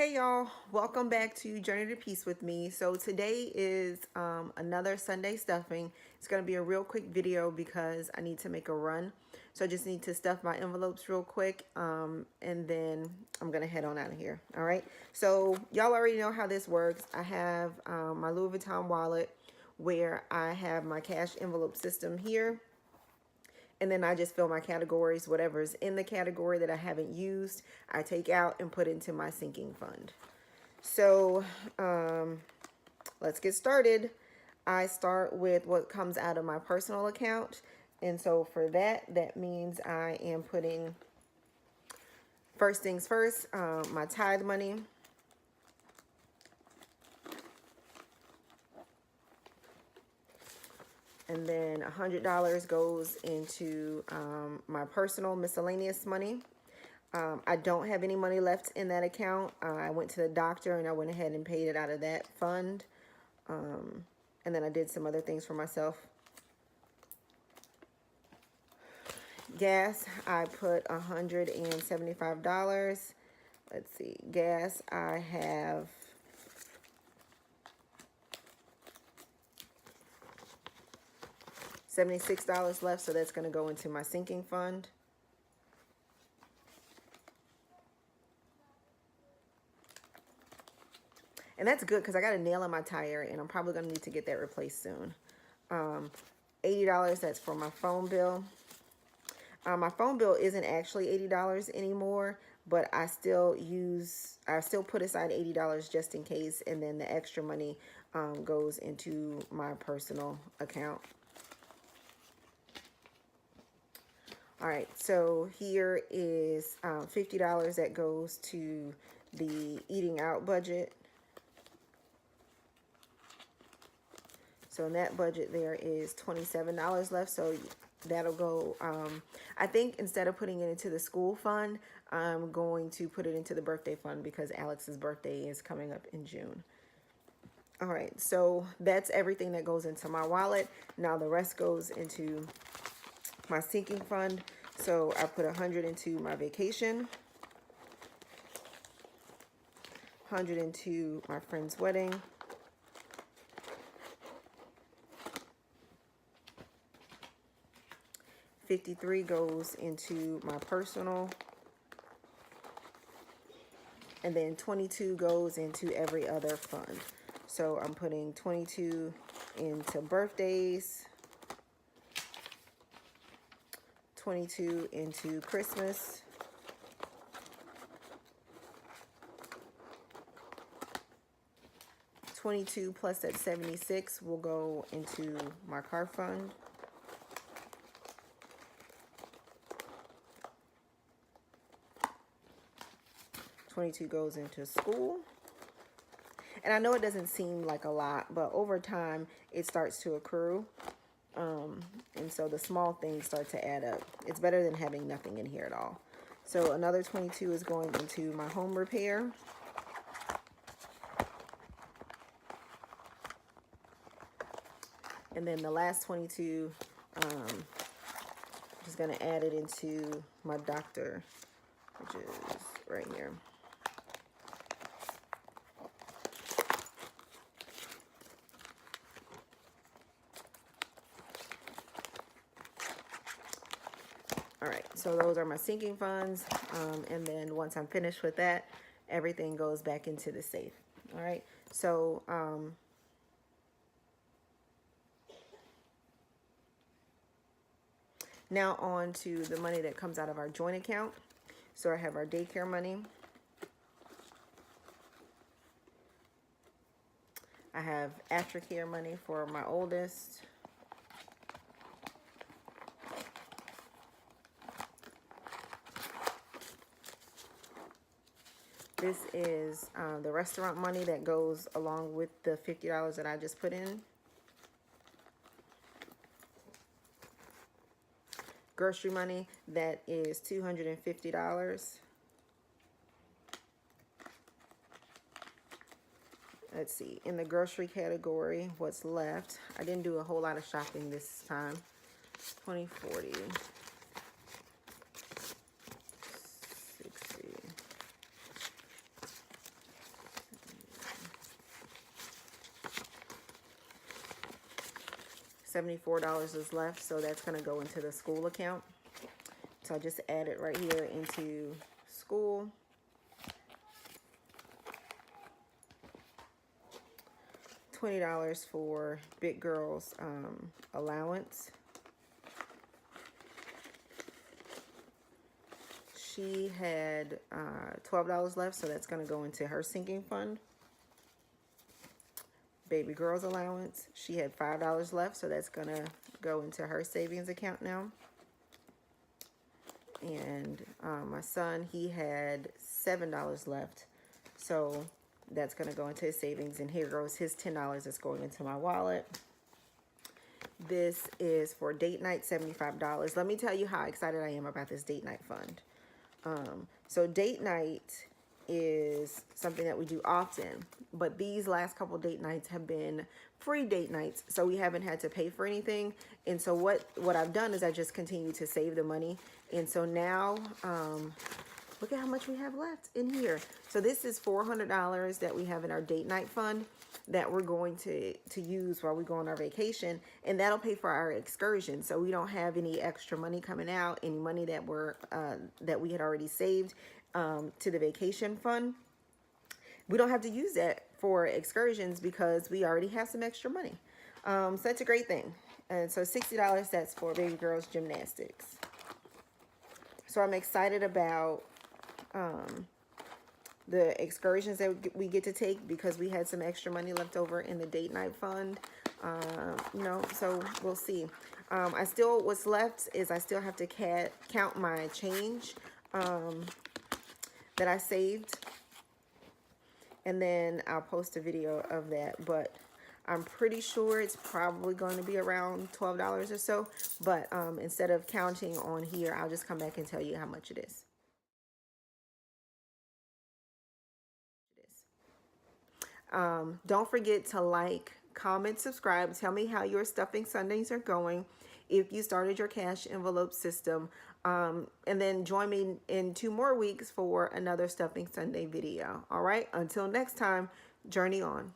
Hey y'all, welcome back to Journey to Peace with me. So today is another Sunday stuffing. It's going to be a real quick video because I need to make a run. So I just need to stuff my envelopes real quick and then I'm going to head on out of here. All right. So y'all already know how this works. I have my Louis Vuitton wallet where I have my cash envelope system here. And then I just fill my categories. Whatever's in the category that I haven't used, I take out and put into my sinking fund. So let's get started. I start with what comes out of my personal account. And so for that, that means I am putting, first things first, my tithe money. And then $100 goes into my personal miscellaneous money. I don't have any money left in that account. I went to the doctor and I went ahead and paid it out of that fund. And then I did some other things for myself. Gas, I put $175. Let's see, gas, I have $76 left, so that's going to go into my sinking fund. And that's good because I got a nail in my tire and I'm probably going to need to get that replaced soon. $80, that's for my phone bill. My phone bill isn't actually $80 anymore, but I still put aside $80 just in case, and then the extra money goes into my personal account. All right, so here is $50 that goes to the eating out budget. So in that budget, there is $27 left. So that'll go, I think instead of putting it into the school fund, I'm going to put it into the birthday fund because Alex's birthday is coming up in June. All right, so that's everything that goes into my wallet. Now the rest goes into my sinking fund. So I put 100 into my vacation, 100 into my friend's wedding, $53 goes into my personal, and then 22 goes into every other fund. So I'm putting 22 into birthdays, 22 into Christmas, $22 plus that 76 will go into my car fund. $22 goes into school. And I know it doesn't seem like a lot, but over time it starts to accrue. And so the small things start to add up. It's better than having nothing in here at all. So another 22 is going into my home repair. And then the last 22, I'm just going to add it into my doctor, which is right here. All right, so those are my sinking funds. And then once I'm finished with that, everything goes back into the safe. All right, so now on to the money that comes out of our joint account. So I have our daycare money. I have aftercare money for my oldest. This is the restaurant money that goes along with the $50 that I just put in. Grocery money, that is $250. Let's see, in the grocery category, what's left? I didn't do a whole lot of shopping this time. 20, 40, 60, $74 is left, so that's going to go into the school account. So I just add it right here into school. $20 for big girl's allowance. She had $12 left, so that's going to go into her sinking fund. Baby girl's allowance, she had $5 left, so that's going to go into her savings account now. And my son, he had $7 left, so that's going to go into his savings. And here goes his $10 that's going into my wallet. This is for date night, $75. Let me tell you how excited I am about this date night fund. So date night is something that we do often, but these last couple date nights have been free date nights, so we haven't had to pay for anything. And so what I've done is I just continue to save the money. And so now look at how much we have left in here. So this is $400 that we have in our date night fund that we're going to use while we go on our vacation, and that'll pay for our excursion. So we don't have any extra money coming out, any money that we had already saved to the vacation fund. We don't have to use that for excursions because we already have some extra money. So that's a great thing. And so $60, that's for baby girls gymnastics. So I'm excited about the excursions that we get to take because we had some extra money left over in the date night fund. You know, so we'll see. What's left is I still have to count my change that I saved, and then I'll post a video of that. But I'm pretty sure it's probably going to be around $12 or so. But instead of counting on here, I'll just come back and tell you how much it is. Don't forget to like, comment, subscribe. Tell me how your stuffing Sundays are going, if you started your cash envelope system. And then join me in 2 more weeks for another stuffing Sunday video. All right, until next time, journey on.